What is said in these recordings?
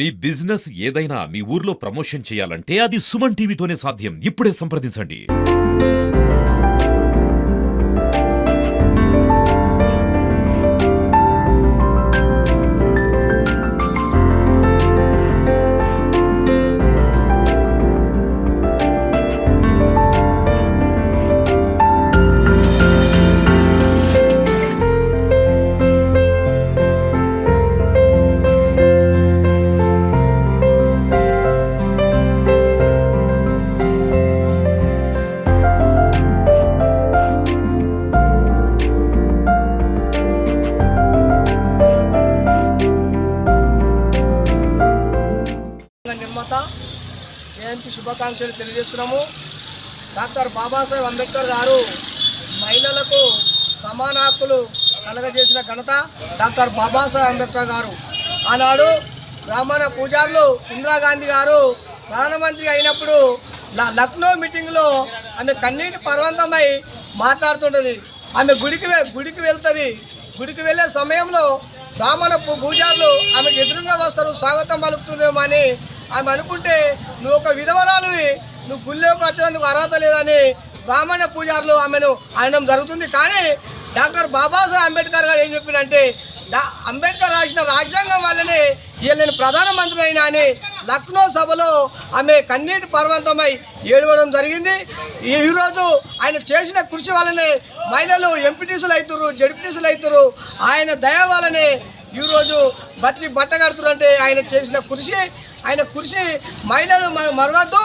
మీ business ఏదైనా మీ ఊర్లో promotion చేయాలంటే అది సుమన్ టీవీతోనే సాధ్యం. ఇప్పుడే సంప్రదించండి. నిర్మాత జయంతి శుభాకాంక్షలు తెలియజేస్తున్నాము. డాక్టర్ బాబాసాహెబ్ అంబేద్కర్ గారు మహిళలకు సమాన హక్కులు కలగజేసిన ఘనత డాక్టర్ బాబాసాహెబ్ అంబేద్కర్ గారు. ఆనాడు బ్రాహ్మణ పూజారులు ఇందిరాగాంధీ గారు ప్రధానమంత్రి అయినప్పుడు లక్నో మీటింగ్లో ఆమె కన్నీటి పర్వంతమై మాట్లాడుతుంటుంది. ఆమె గుడికి వెళ్తుంది. గుడికి వెళ్ళే సమయంలో బ్రాహ్మణ పూజారులు ఆమెకు ఎదురుగా వస్తారు, స్వాగతం పలుకుతున్నామో అని ఆమె అనుకుంటే, నువ్వు ఒక విధవరాలువి, నువ్వు గుళ్ళోకి వచ్చేందుకు అర్హత లేదని బ్రాహ్మణ పూజారులు ఆమెను అనడం జరుగుతుంది. కానీ డాక్టర్ బాబాసాహెబ్ అంబేద్కర్ గారు ఏం చెప్పినంటే, అంబేద్కర్ రాసిన రాజ్యాంగం వల్లనే ఇవాళ నేను ప్రధానమంత్రి అయినా అని లక్నో సభలో ఆమె కన్నీటి పర్వంతమై ఏడవడం జరిగింది. ఈరోజు ఆయన చేసిన కృషి వల్లనే మహిళలు ఎంపీటీసీలు అవుతారు, జడ్పీటీసీలు అవుతారు. ఆయన దయ వల్లనే ఈరోజు బతికి బట్టగడుతున్నారు. అంటే ఆయన చేసిన కృషి మహిళలు మరవద్దు.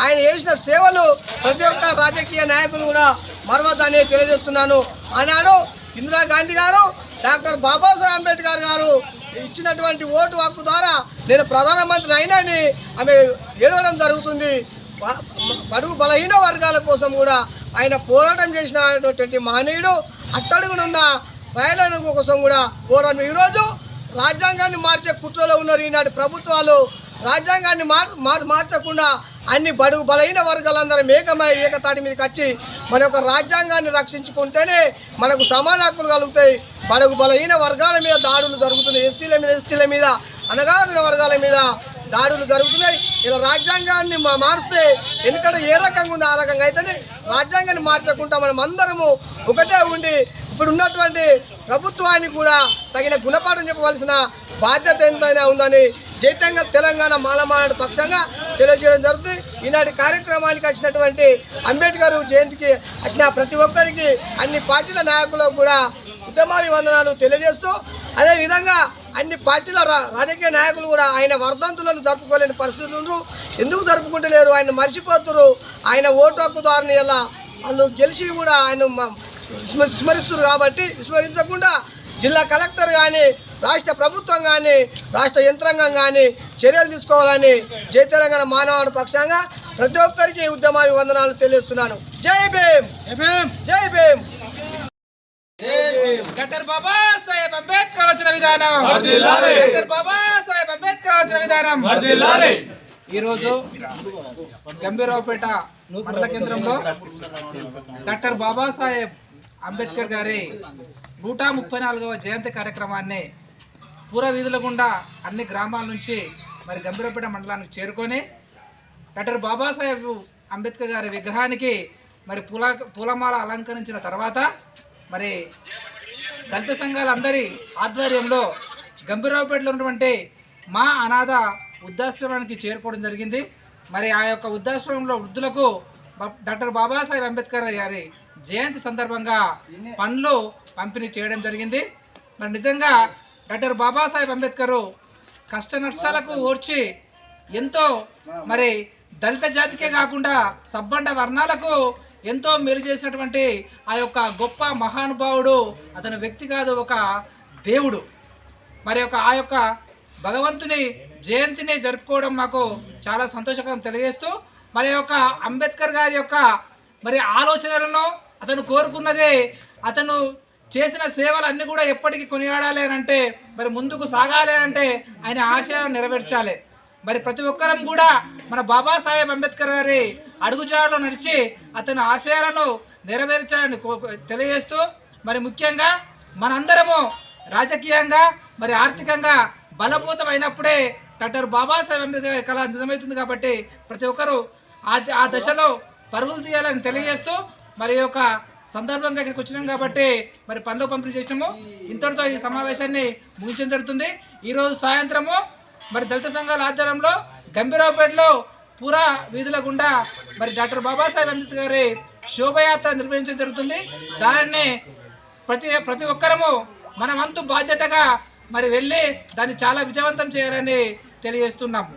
ఆయన చేసిన సేవలు ప్రతి ఒక్క రాజకీయ నాయకులు కూడా మరవద్దని తెలియజేస్తున్నాను. ఆనాడు ఇందిరాగాంధీ గారు డాక్టర్ బాబాసాహెబ్ అంబేద్కర్ గారు ఇచ్చినటువంటి ఓటు హక్కు ద్వారా నేను ప్రధానమంత్రి అయినని ఆమె ఏడవడం జరుగుతుంది. బడుగు బలహీన వర్గాల కోసం కూడా ఆయన పోరాటం చేసినటువంటి మహనీయుడు. అట్టడుగునున్న ప్రజల కోసం కూడా పోరాటం. ఈరోజు రాజ్యాంగాన్ని మార్చే కుట్రలో ఉన్నారు ఈనాటి ప్రభుత్వాలు. రాజ్యాంగాన్ని మార్చకుండా అన్ని బడుగు బలహీన వర్గాలందరూ ఏకతాటి మీదకి వచ్చి మన యొక్క రాజ్యాంగాన్ని రక్షించుకుంటేనే మనకు సమాన హక్కులు కలుగుతాయి. బడుగు బలహీన వర్గాల మీద దాడులు జరుగుతున్నాయి. ఎస్టీల మీద అణగారిన వర్గాల మీద దాడులు జరుగుతున్నాయి. ఇలా రాజ్యాంగాన్ని మారిస్తే ఎందుకంటే ఏ రకంగా ఉంది ఆ రకంగా అయితేనే రాజ్యాంగాన్ని మార్చకుండా మనం అందరము ఒకటే ఉండి ఇప్పుడు ఉన్నటువంటి ప్రభుత్వానికి కూడా తగిన గుణపాఠం చెప్పవలసిన బాధ్యత ఎంతైనా ఉందని చైతన్య తెలంగాణ మాలమానాడు పక్షంగా తెలియజేయడం జరుగుతుంది. ఈనాటి కార్యక్రమానికి వచ్చినటువంటి అంబేద్కర్ జయంతికి వచ్చిన ప్రతి ఒక్కరికి అన్ని పార్టీల నాయకులకు కూడా ఉద్యమాభివందనాలు తెలియజేస్తూ, అదేవిధంగా అన్ని పార్టీల రాజకీయ నాయకులు కూడా ఆయన వర్ధంతులను జరుపుకోలేని పరిస్థితులు ఎందుకు జరుపుకుంటలేరు, ఆయన మర్చిపోతున్నారు. ఆయన ఓటు హక్కు ద్వారా ఇలా వాళ్ళు గెలిచి కూడా ఆయన విస్మరిస్తున్నారు. కాబట్టి విస్మరించకుండా జిల్లా కలెక్టర్ కానీ రాష్ట్ర ప్రభుత్వం కానీ రాష్ట్ర యంత్రాంగం కానీ చర్యలు తీసుకోవాలని జై తెలంగాణ మానవాడి పక్షంగా ప్రతి ఒక్కరికి ఉద్యమాభివందనాలు తెలియజేస్తున్నాను. జై భీమ్, జై భీమ్. డాక్టర్ బాబాసాహెబ్ అంబేద్కర్ వచ్చిన విధానం, డాక్టర్ బాబాసాహెబ్ అంబేద్కర్ వచ్చిన విధానం. ఈరోజు గంభీరావుపేట మండల కేంద్రంలో డాక్టర్ బాబాసాహెబ్ అంబేద్కర్ గారి 134వ జయంతి కార్యక్రమాన్ని పూర వీధుల గుండా అన్ని గ్రామాల నుంచి మరి గంభీరావుపేట మండలానికి చేరుకొని డాక్టర్ బాబాసాహెబ్ అంబేద్కర్ గారి విగ్రహానికి మరి పూలమాల అలంకరించిన తర్వాత మరి దళిత సంఘాలందరి ఆధ్వర్యంలో గంభీరావుపేటలో ఉన్నటువంటి మా అనాథ వృద్ధాశ్రమానికి చేరుకోవడం జరిగింది. మరి ఆ యొక్క వృద్ధాశ్రమంలో వృద్ధులకు డాక్టర్ బాబాసాహెబ్ అంబేద్కర్ గారి జయంతి సందర్భంగా పండ్లు పంపిణీ చేయడం జరిగింది. మరి నిజంగా డాక్టర్ బాబాసాహెబ్ అంబేద్కర్ కష్ట నష్టాలకు ఓర్చి ఎంతో మరి దళిత జాతికే కాకుండా సబ్బండ వర్ణాలకు ఎంతో మేలు చేసినటువంటి ఆ యొక్క గొప్ప మహానుభావుడు. అతను వ్యక్తి కాదు, ఒక దేవుడు. మరి ఆ యొక్క భగవంతుని జయంతిని జరుపుకోవడం మాకు చాలా సంతోషకరం తెలియజేస్తూ, మరి యొక్క అంబేద్కర్ గారి యొక్క మరి ఆలోచనలను అతను కోరుకున్నదే, అతను చేసిన సేవలు అన్నీ కూడా ఎప్పటికీ కొనియాడాలి అని అంటే, మరి ముందుకు సాగాలి అంటే ఆయన ఆశయాలను నెరవేర్చాలి. మరి ప్రతి ఒక్కరం కూడా మన బాబాసాహెబ్ అంబేద్కర్ గారి అడుగుజాడలో నడిచి అతని ఆశయాలను నెరవేర్చాలని తెలియజేస్తూ, మరి ముఖ్యంగా మనందరము రాజకీయంగా మరి ఆర్థికంగా బలపూతమైనప్పుడే డాక్టర్ బాబాసాహెబ్ అంబేద్కర్ గారి కళ నిజమవుతుంది కాబట్టి ప్రతి ఒక్కరూ ఆ దశలో పరుగులు తీయాలని తెలియజేస్తూ మరి యొక్క సందర్భంగా ఇక్కడికి వచ్చినాం కాబట్టి మరి పనులు పంపిణీ చేసినాము. ఇంతటితో ఈ సమావేశాన్ని ముగించడం జరుగుతుంది. ఈరోజు సాయంత్రము మరి దళిత సంఘాల ఆధ్వర్యంలో గంభీరావుపేటలో పూరా వీధుల గుండా మరి డాక్టర్ బాబాసాహెబ్ అంబేద్కర్ గారి శోభయాత్ర నిర్వహించడం జరుగుతుంది. దాన్ని ప్రతి ఒక్కరము మన వంతు బాధ్యతగా మరి వెళ్ళి దాన్ని చాలా విజయవంతం చేయాలని తెలియజేస్తున్నాము.